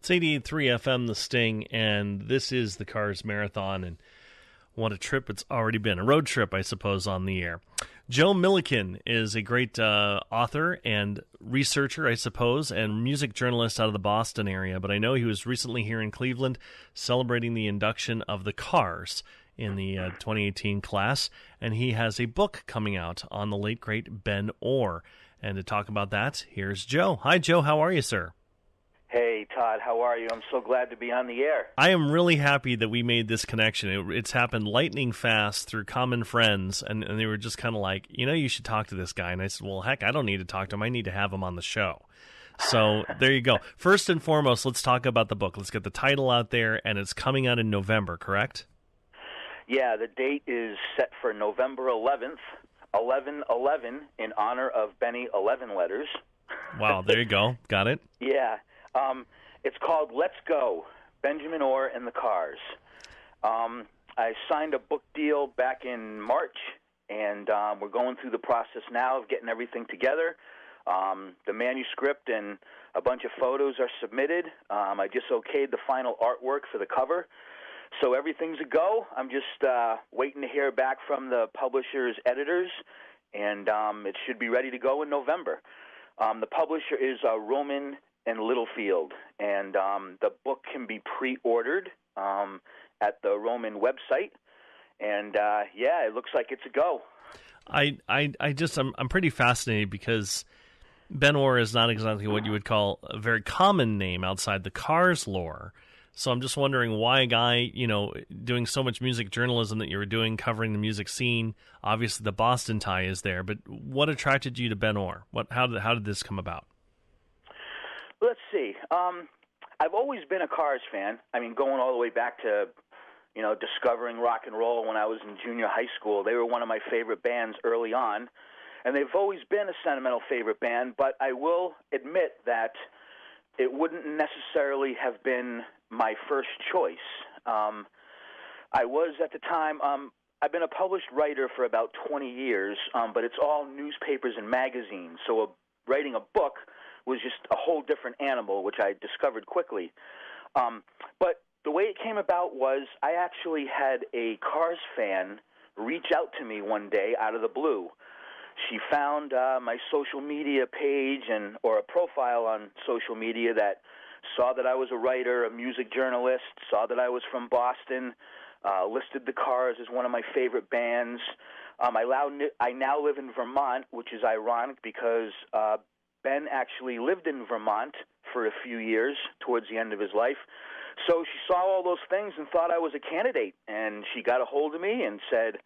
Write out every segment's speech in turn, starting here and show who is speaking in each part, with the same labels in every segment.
Speaker 1: It's 88.3 FM, The Sting, and this is the Cars Marathon, and what a trip it's already been. A road trip, I suppose, on the air. Joe Milliken is a great author and researcher, I suppose, and music journalist out of the Boston area, but I know he was recently here in Cleveland celebrating the induction of the Cars in the 2018 class, and he has a book coming out on the late, great Ben Orr. And to talk about that, here's Joe. Hi, Joe. How are you, sir?
Speaker 2: Hey, Todd, how are you? I'm so glad to be on the air.
Speaker 1: I am really happy that we made this connection. It's happened lightning fast through common friends, and they were just kind of like, you should talk to this guy. And I said, well, heck, I don't need to talk to him. I need to have him on the show. So there you go. First and foremost, let's talk about the book. Let's get the title out there, and it's coming out in November, correct?
Speaker 2: Yeah, the date is set for November 11th, 11/11, in honor of Benny 11 Letters.
Speaker 1: Wow, there you go. Got it?
Speaker 2: Yeah. It's called Let's Go, Benjamin Orr and the Cars. I signed a book deal back in March, and we're going through the process now of getting everything together. The manuscript and a bunch of photos are submitted. I just okayed the final artwork for the cover. So everything's a go. I'm just waiting to hear back from the publisher's editors, and it should be ready to go in November. The publisher is Roman and Littlefield, and the book can be pre-ordered at the Roman website, and yeah, it looks like it's a go.
Speaker 1: I'm pretty fascinated because Ben Orr is not exactly what you would call a very common name outside the Cars lore. So I'm just wondering why a guy, doing so much music journalism that you were doing, covering the music scene. Obviously, the Boston tie is there, but what attracted you to Ben Orr? How did this come about?
Speaker 2: Let's see. I've always been a Cars fan. I mean, going all the way back to, discovering rock and roll when I was in junior high school. They were one of my favorite bands early on, and they've always been a sentimental favorite band, but I will admit that it wouldn't necessarily have been my first choice. I was at the time, I've been a published writer for about 20 years, but it's all newspapers and magazines, so writing a book was just a whole different animal, which I discovered quickly. But the way it came about was I actually had a Cars fan reach out to me one day out of the blue. She found my social media page or a profile on social media that saw that I was a writer, a music journalist, saw that I was from Boston, listed the Cars as one of my favorite bands. I now live in Vermont, which is ironic because Ben actually lived in Vermont for a few years towards the end of his life. So she saw all those things and thought I was a candidate, and she got a hold of me and said,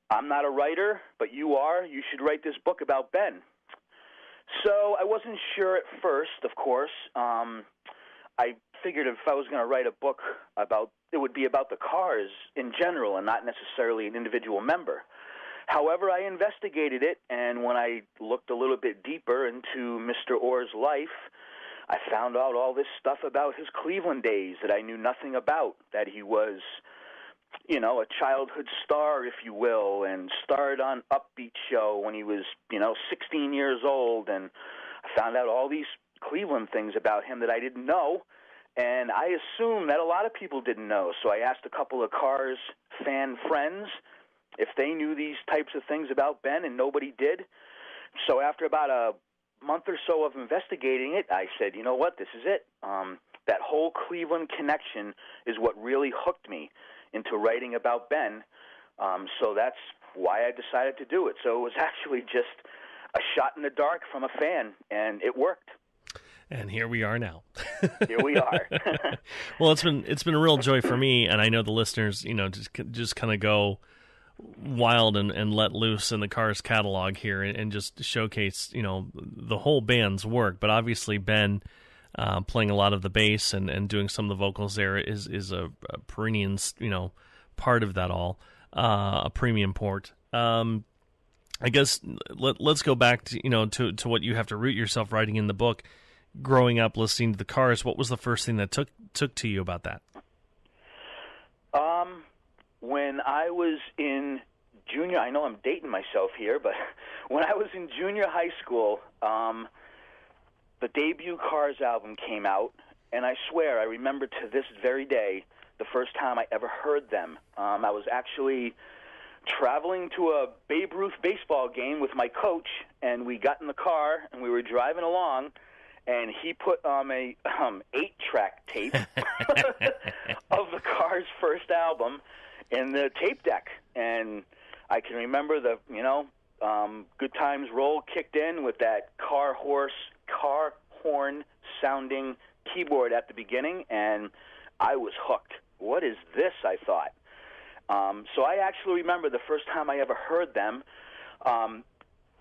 Speaker 2: I'm not a writer, but you are. You should write this book about Ben. So I wasn't sure at first, of course. I figured if I was going to write a book it would be about the Cars in general and not necessarily an individual member. However, I investigated it, and when I looked a little bit deeper into Mr. Orr's life, I found out all this stuff about his Cleveland days that I knew nothing about, that he was, a childhood star, if you will, and starred on Upbeat Show when he was, 16 years old, and I found out all these Cleveland things about him that I didn't know, and I assumed that a lot of people didn't know, so I asked a couple of Cars fan friends if they knew these types of things about Ben, and nobody did. So after about a month or so of investigating it, I said, you know what, this is it. That whole Cleveland connection is what really hooked me into writing about Ben. So that's why I decided to do it. So it was actually just a shot in the dark from a fan, and it worked.
Speaker 1: And here we are now.
Speaker 2: Here we are.
Speaker 1: Well, it's been a real joy for me, and I know the listeners, just kind of go wild and let loose in the Cars catalog here and just showcase, the whole band's work. But obviously Ben playing a lot of the bass and doing some of the vocals there is a perennial, part of that all, a premium port. I guess let's go back to, to what you have to root yourself writing in the book. Growing up listening to the Cars, what was the first thing that took to you about that?
Speaker 2: When I was in junior, I know I'm dating myself here, but when I was in junior high school, the debut Cars album came out, and I swear I remember to this very day the first time I ever heard them. I was actually traveling to a Babe Ruth baseball game with my coach, and we got in the car, and we were driving along, and he put a 8-track tape of the Cars' first album in the tape deck. And I can remember the, Good Times Roll kicked in with that car horn sounding keyboard at the beginning, and I was hooked. What is this, I thought. So I actually remember the first time I ever heard them.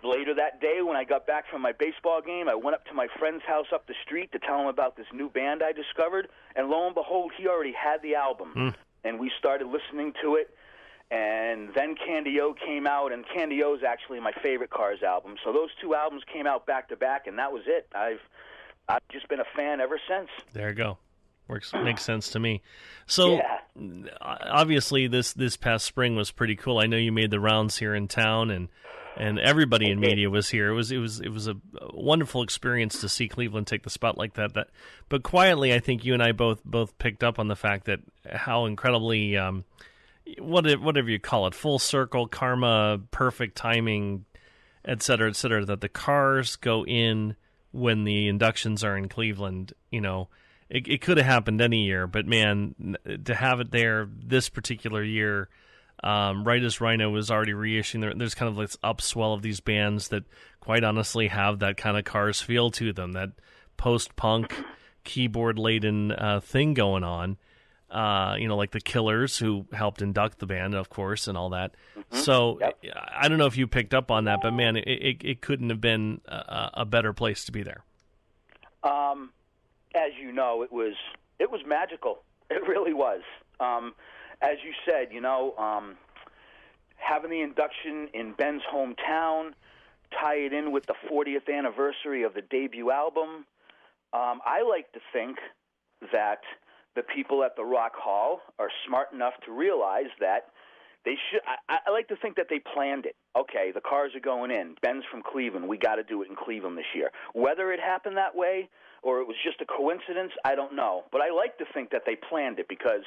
Speaker 2: Later that day, when I got back from my baseball game, I went up to my friend's house up the street to tell him about this new band I discovered, and lo and behold, he already had the album. And we started listening to it, and then Candy-O came out, and Candy-O is actually my favorite Cars album. So those two albums came out back-to-back, and that was it. I've just been a fan ever since.
Speaker 1: There you go. Makes sense to me. So, obviously, this past spring was pretty cool. I know you made the rounds here in town, and everybody in media was here. It was a wonderful experience to see Cleveland take the spot like that. But quietly, I think you and I both picked up on the fact that how incredibly, whatever you call it, full circle, karma, perfect timing, et cetera, that the Cars go in when the inductions are in Cleveland. It could have happened any year, but man, to have it there this particular year, right as Rhino was already reissuing, there's kind of this upswell of these bands that, quite honestly, have that kind of Cars feel to them, that post-punk, keyboard-laden thing going on. Like the Killers, who helped induct the band, of course, and all that. Mm-hmm. So I don't know if you picked up on that, but man, it couldn't have been a better place to be there.
Speaker 2: As you know, it was magical. It really was. As you said, having the induction in Ben's hometown, tie it in with the 40th anniversary of the debut album. I like to think that the people at the Rock Hall are smart enough to realize that they should. I like to think that they planned it. Okay, the Cars are going in. Ben's from Cleveland. We got to do it in Cleveland this year. Whether it happened that way or it was just a coincidence, I don't know. But I like to think that they planned it because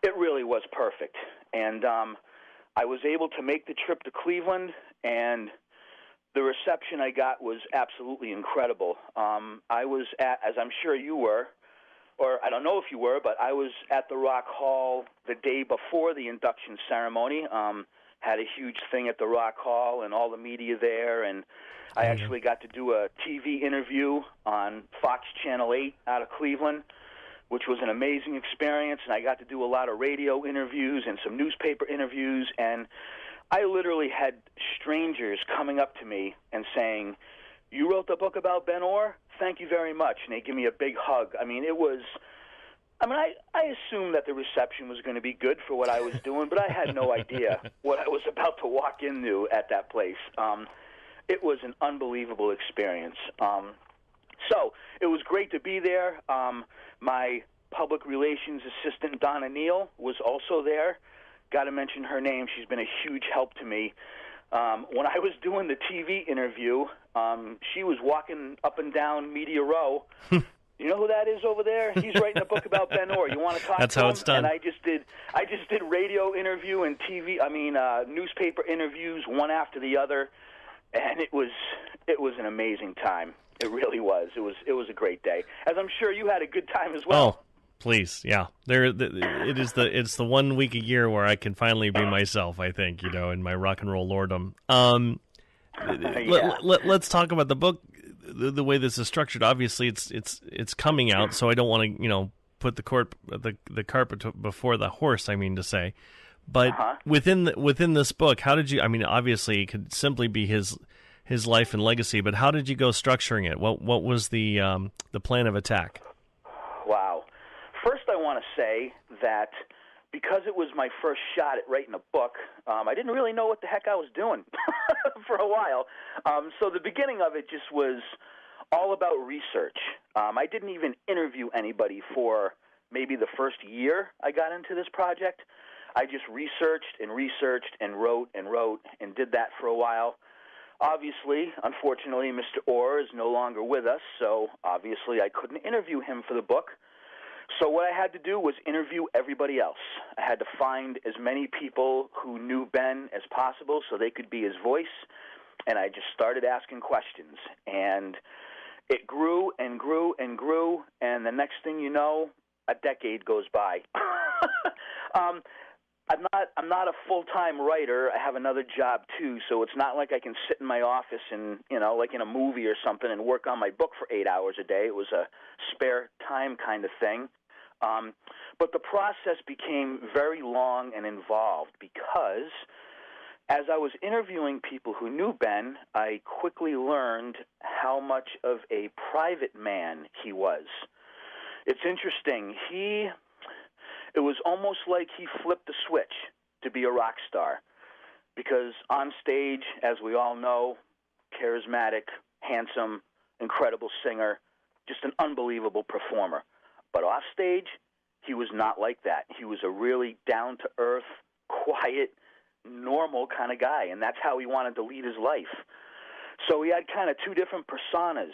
Speaker 2: it really was perfect. And I was able to make the trip to Cleveland, and the reception I got was absolutely incredible. I was at, as I'm sure you were, or I don't know if you were, but I was at the Rock Hall the day before the induction ceremony. Had a huge thing at the Rock Hall and all the media there, and I actually got to do a TV interview on Fox Channel 8 out of Cleveland, which was an amazing experience, and I got to do a lot of radio interviews and some newspaper interviews, and I literally had strangers coming up to me and saying, "You wrote the book about Ben Orr? Thank you very much." And they give me a big hug. I assumed that the reception was going to be good for what I was doing, but I had no idea what I was about to walk into at that place. It was an unbelievable experience. So it was great to be there. My public relations assistant, Donna Neal, was also there. Got to mention her name. She's been a huge help to me. When I was doing the TV interview, she was walking up and down Media Row. You know who that is over there? He's writing a book about Ben Orr. You want to talk
Speaker 1: That's
Speaker 2: to
Speaker 1: how
Speaker 2: him?
Speaker 1: it's done.
Speaker 2: And I just did radio interview and newspaper interviews one after the other, and it was an amazing time. It really was. It was a great day. As I'm sure you had a good time as well.
Speaker 1: Oh, please, yeah. It's the 1 week a year where I can finally be myself, I think, in my rock and roll lordom. Let's talk about the book. The way this is structured, obviously, it's coming out, so I don't want to put the carpet before the horse. I mean to say, but within this book, how did you? I mean, obviously, it could simply be his life and legacy, but how did you go structuring it? What was the plan of attack?
Speaker 2: Wow. First, I want to say that because it was my first shot at writing a book, I didn't really know what the heck I was doing for a while. So the beginning of it just was all about research. I didn't even interview anybody for maybe the first year I got into this project. I just researched and wrote and did that for a while. Obviously, unfortunately, Mr. Orr is no longer with us, so obviously I couldn't interview him for the book. So what I had to do was interview everybody else. I had to find as many people who knew Ben as possible so they could be his voice, and I just started asking questions. And it grew and grew and grew, and the next thing you know, a decade goes by. I'm not a full-time writer. I have another job too, so it's not like I can sit in my office and, like in a movie or something and work on my book for 8 hours a day. It was a spare time kind of thing. But the process became very long and involved because as I was interviewing people who knew Ben, I quickly learned how much of a private man he was. It's interesting. It was almost like he flipped the switch to be a rock star because on stage, as we all know, charismatic, handsome, incredible singer, just an unbelievable performer. But off stage, he was not like that. He was a really down-to-earth, quiet, normal kind of guy, and that's how he wanted to lead his life. So he had kind of two different personas.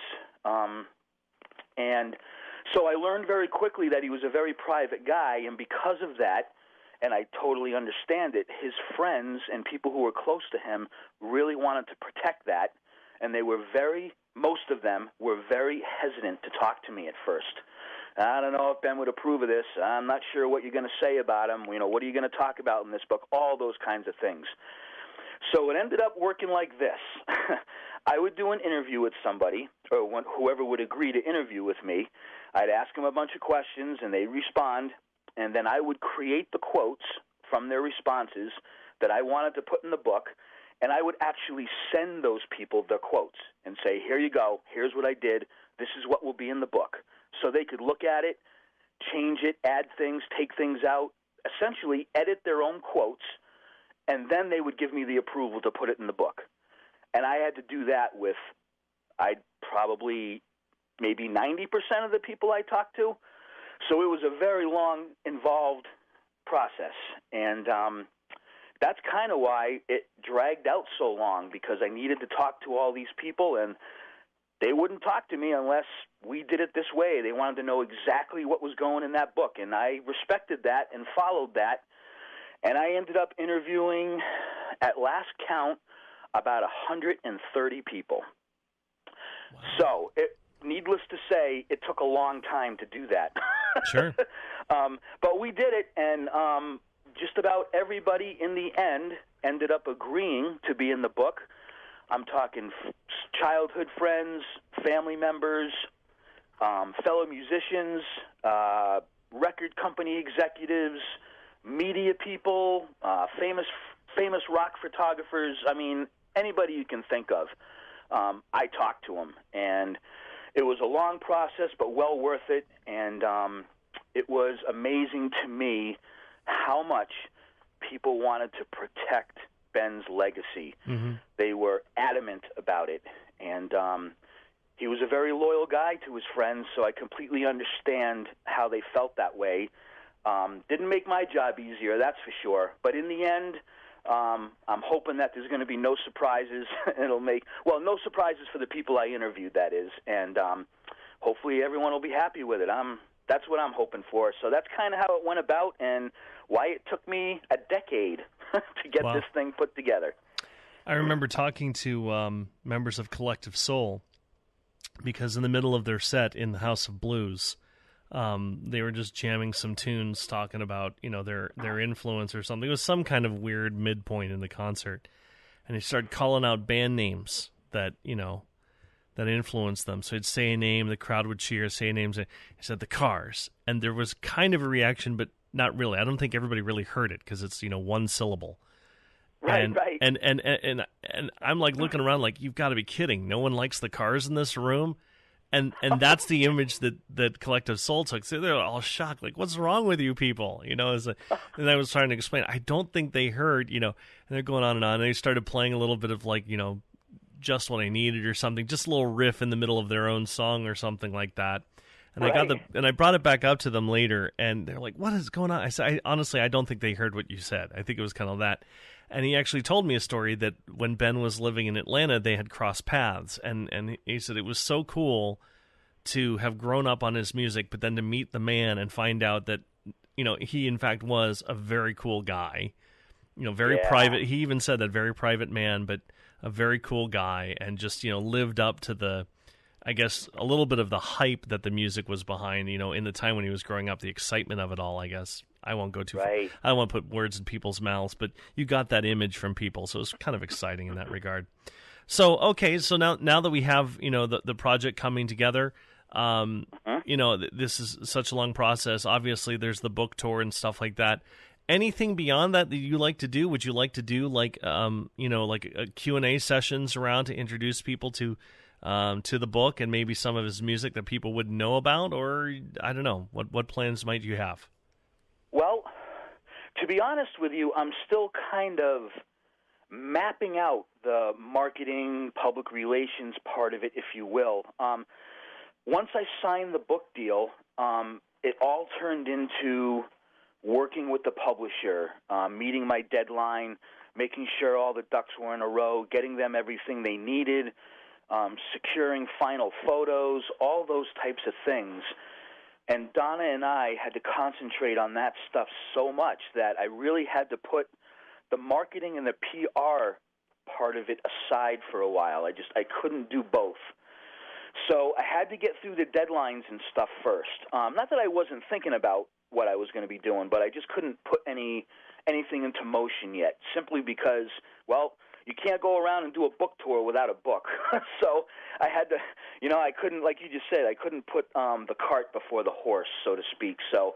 Speaker 2: And so I learned very quickly that he was a very private guy, and because of that, and I totally understand it, his friends and people who were close to him really wanted to protect that, and most of them were very hesitant to talk to me at first. I don't know if Ben would approve of this. I'm not sure what you're going to say about him. What are you going to talk about in this book? All those kinds of things. So it ended up working like this. I would do an interview with somebody, or whoever would agree to interview with me. I'd ask them a bunch of questions, and they'd respond, and then I would create the quotes from their responses that I wanted to put in the book, and I would actually send those people the quotes and say, here you go, here's what I did, this is what will be in the book. So they could look at it, change it, add things, take things out, essentially edit their own quotes, and then they would give me the approval to put it in the book. And I had to do that with, maybe 90% of the people I talked to. So it was a very long, involved process. And that's kind of why it dragged out so long, because I needed to talk to all these people, and they wouldn't talk to me unless we did it this way. They wanted to know exactly what was going in that book, and I respected that and followed that. And I ended up interviewing, at last count, about 130 people. Wow. So, needless to say, it took a long time to do that.
Speaker 1: Sure.
Speaker 2: But we did it, and just about everybody in the end ended up agreeing to be in the book. I'm talking childhood friends, family members, fellow musicians, record company executives, media people, famous rock photographers. I mean, anybody you can think of. I talked to them, and it was a long process, but well worth it. And it was amazing to me how much people wanted to protect Ben's legacy. Mm-hmm. They were adamant about it, and he was a very loyal guy to his friends, so I completely understand how they felt that way. Didn't make my job easier, that's for sure, but in the end, I'm hoping that there's going to be no surprises. No surprises for the people I interviewed, that is, and hopefully everyone will be happy with it. That's what I'm hoping for. So that's kind of how it went about and why it took me a decade to get this thing put together.
Speaker 1: I remember talking to members of Collective Soul because in the middle of their set in the House of Blues, they were just jamming some tunes, talking about their influence or something. It was some kind of weird midpoint in the concert, and they started calling out band names that that influenced them. So he'd say a name, the crowd would cheer. Say a name, he said the Cars, and there was kind of a reaction, but not really. I don't think everybody really heard it because it's one syllable.
Speaker 2: Right.
Speaker 1: And I'm like looking around like, you've got to be kidding. No one likes the Cars in this room. And that's the image that Collective Soul took. So they're all shocked, like, what's wrong with you people? And I was trying to explain, I don't think they heard, and they're going on, and they started playing a little bit of like, Just What I Needed or something, just a little riff in the middle of their own song or something like that. And I brought it back up to them later, and they're like, "What is going on?" I said, "Honestly, I don't think they heard what you said. I think it was kind of that." And he actually told me a story that when Ben was living in Atlanta, they had crossed paths, and he said it was so cool to have grown up on his music, but then to meet the man and find out that, he in fact was a very cool guy, very private. He even said that, very private man, but a very cool guy, and just, lived up to the, I guess, a little bit of the hype that the music was behind, in the time when he was growing up, the excitement of it all, I guess. I won't go too far. I don't want to put words in people's mouths, but you got that image from people, so it's kind of exciting in that regard. So, okay, so now that we have, the project coming together, this is such a long process. Obviously, there's the book tour and stuff like that. Anything beyond that you like to do? Would you like to do like Q&A sessions around to introduce people to the book and maybe some of his music that people wouldn't know about? Or, I don't know, what plans might you have?
Speaker 2: Well, to be honest with you, I'm still kind of mapping out the marketing, public relations part of it, if you will. Once I signed the book deal, it all turned into working with the publisher, meeting my deadline, making sure all the ducks were in a row, getting them everything they needed, securing final photos, all those types of things. And Donna and I had to concentrate on that stuff so much that I really had to put the marketing and the PR part of it aside for a while. I couldn't do both. So I had to get through the deadlines and stuff first. Not that I wasn't thinking about what I was going to be doing, but I just couldn't put anything into motion yet, simply because, well, you can't go around and do a book tour without a book. So I had to, I couldn't, like you just said, I couldn't put the cart before the horse, so to speak. So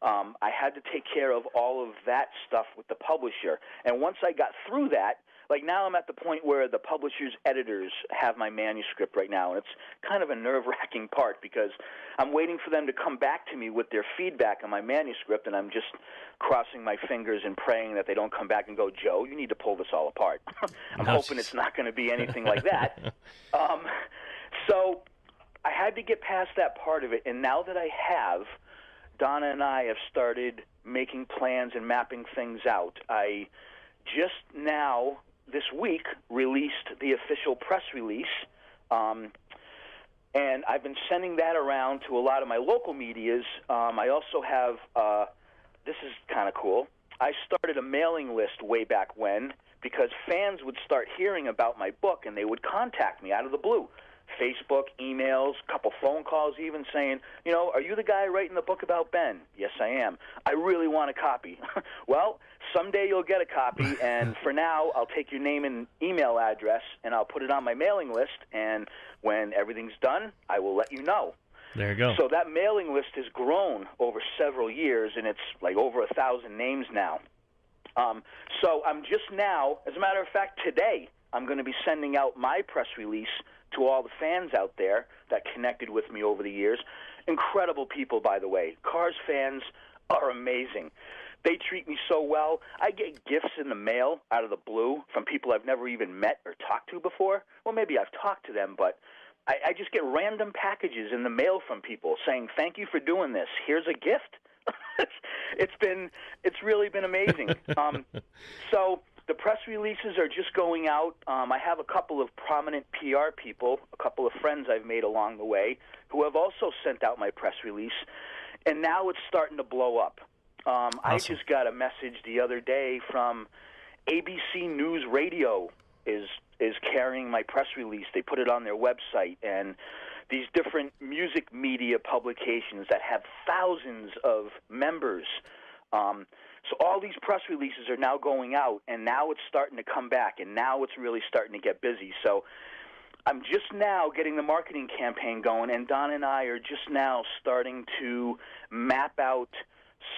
Speaker 2: I had to take care of all of that stuff with the publisher. And once I got through that, like now I'm at the point where the publisher's editors have my manuscript right now, and it's kind of a nerve-wracking part because I'm waiting for them to come back to me with their feedback on my manuscript, and I'm just crossing my fingers and praying that they don't come back and go, Joe, you need to pull this all apart. I'm hoping it's not going to be anything like that. So I had to get past that part of it, and now that I have, Donna and I have started making plans and mapping things out. I just now, this week, released the official press release, and I've been sending that around to a lot of my local medias. I also have, this is kind of cool, I started a mailing list way back when because fans would start hearing about my book and they would contact me out of the blue. Facebook, emails, a couple phone calls even saying, are you the guy writing the book about Ben? Yes, I am. I really want a copy. Well, someday you'll get a copy, and for now, I'll take your name and email address, and I'll put it on my mailing list, and when everything's done, I will let you know.
Speaker 1: There you go.
Speaker 2: So that mailing list has grown over several years, and it's like over 1,000 names now. So I'm just now, as a matter of fact, today, I'm going to be sending out my press release to all the fans out there that connected with me over the years. Incredible people, by the way. Cars fans are amazing. They treat me so well. I get gifts in the mail out of the blue from people I've never even met or talked to before. Well, maybe I've talked to them, but I just get random packages in the mail from people saying, thank you for doing this. Here's a gift. It's really been amazing. So the press releases are just going out. I have a couple of prominent PR people, a couple of friends I've made along the way, who have also sent out my press release, and now it's starting to blow up. Awesome. I just got a message the other day from ABC News Radio is carrying my press release. They put it on their website, and these different music media publications that have thousands of members. So all these press releases are now going out, and now it's starting to come back, and now it's really starting to get busy. So I'm just now getting the marketing campaign going, and Don and I are just now starting to map out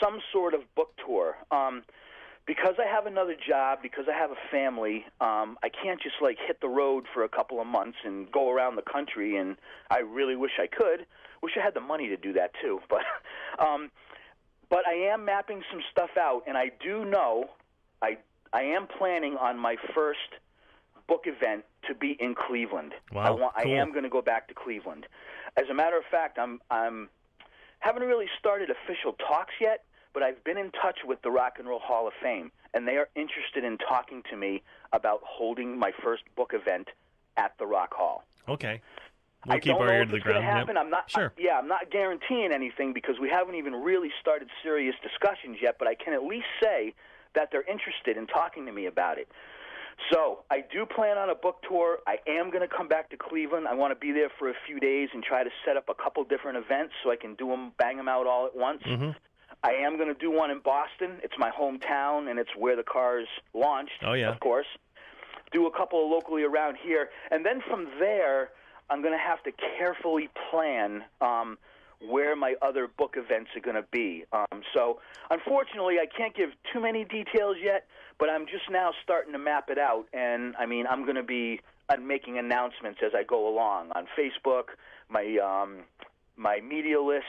Speaker 2: some sort of book tour. Because I have another job, because I have a family, I can't just hit the road for a couple of months and go around the country, and I really wish I could. Wish I had the money to do that too. But I am mapping some stuff out, and I do know I am planning on my first book event to be in Cleveland.
Speaker 1: Wow,
Speaker 2: I am going to go back to Cleveland. As a matter of fact, I'm haven't really started official talks yet, but I've been in touch with the Rock and Roll Hall of Fame, and they are interested in talking to me about holding my first book event at the Rock Hall.
Speaker 1: Okay. We'll keep our ear to the ground.
Speaker 2: Happen.
Speaker 1: Yep.
Speaker 2: I'm not.
Speaker 1: Sure.
Speaker 2: I'm not guaranteeing anything because we haven't even really started serious discussions yet. But I can at least say that they're interested in talking to me about it. So I do plan on a book tour. I am going to come back to Cleveland. I want to be there for a few days and try to set up a couple different events so I can bang them out all at once.
Speaker 1: Mm-hmm.
Speaker 2: I am going to do one in Boston. It's my hometown, and it's where the cars launched, of course. Do a couple locally around here. And then from there, I'm going to have to carefully plan where my other book events are going to be. So, unfortunately, I can't give too many details yet, but I'm just now starting to map it out. And, I mean, I'm going to be making announcements as I go along on Facebook, my media lists,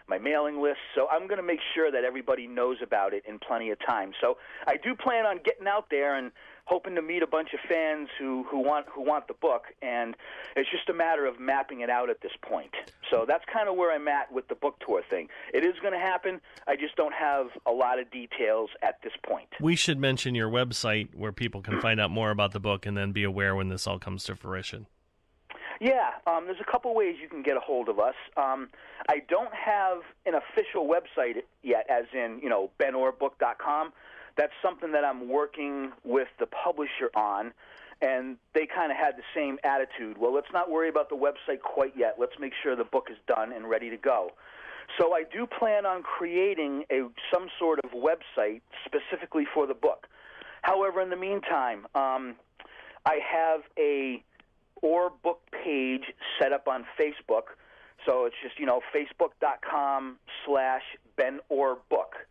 Speaker 2: my mailing list. So I'm going to make sure that everybody knows about it in plenty of time. So I do plan on getting out there and hoping to meet a bunch of fans who want the book, and it's just a matter of mapping it out at this point. So that's kind of where I'm at with the book tour thing. It is going to happen. I just don't have a lot of details at this point.
Speaker 1: We should mention your website where people can find out more about the book and then be aware when this all comes to fruition.
Speaker 2: Yeah, there's a couple ways you can get a hold of us. I don't have an official website yet, as in, benorbook.com. That's something that I'm working with the publisher on, and they kind of had the same attitude. Well, let's not worry about the website quite yet. Let's make sure the book is done and ready to go. So I do plan on creating some sort of website specifically for the book. However, in the meantime, I have a book page set up on Facebook. So it's just, facebook.com/BenOrBook.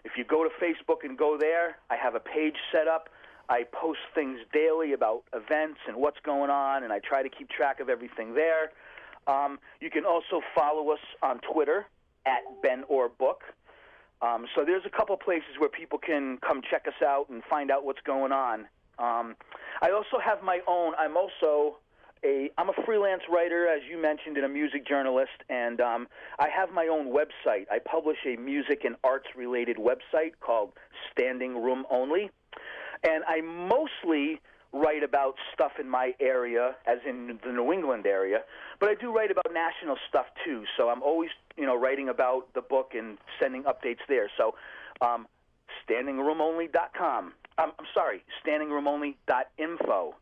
Speaker 2: If you go to Facebook and go there, I have a page set up. I post things daily about events and what's going on, and I try to keep track of everything there. You can also follow us on Twitter @BenOrBook. So there's a couple places where people can come check us out and find out what's going on. I also have my own. I'm a freelance writer, as you mentioned, and a music journalist, and I have my own website. I publish a music and arts-related website called Standing Room Only, and I mostly write about stuff in my area, as in the New England area, but I do write about national stuff too, so I'm always, writing about the book and sending updates there. So standingroomonly.com. standingroomonly.info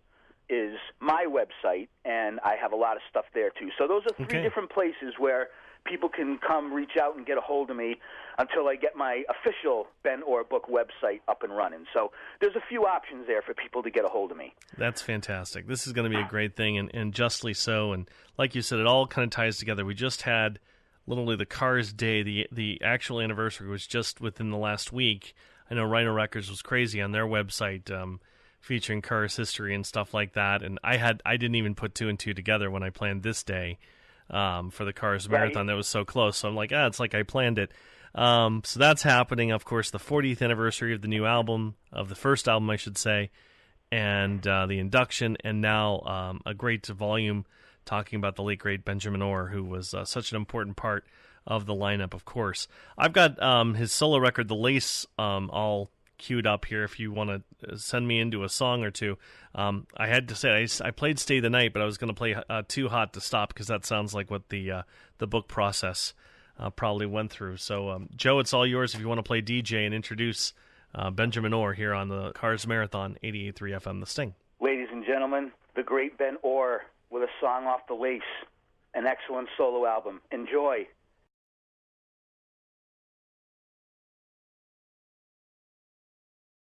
Speaker 2: is my website, and I have a lot of stuff there too. So those are three different places where people can come reach out and get a hold of me until I get my official Ben Orr Book website up and running. So there's a few options there for people to get a hold of me.
Speaker 1: That's fantastic. This is going to be a great thing, and justly so. And like you said, it all kind of ties together. We just had literally the Cars Day. The actual anniversary was just within the last week. I know Rhino Records was crazy on their website, featuring Cars history and stuff like that. And I didn't even put two and two together when I planned this day for the Cars Marathon. That was so close. So I'm like, it's like I planned it. So that's happening. Of course, the 40th anniversary of the new album, of the first album, I should say, and the induction, and now a great volume talking about the late, great Benjamin Orr, who was such an important part of the lineup, of course. I've got his solo record, The Lace, all queued up here if you want to send me into a song or two. I had to say, I played Stay the Night, but I was going to play Too Hot to Stop, because that sounds like what the book process probably went through. So, Joe, it's all yours if you want to play DJ and introduce Benjamin Orr here on the Cars Marathon, 88.3 FM, The Sting.
Speaker 2: Ladies and gentlemen, the great Ben Orr with a song off The Lace, an excellent solo album. Enjoy.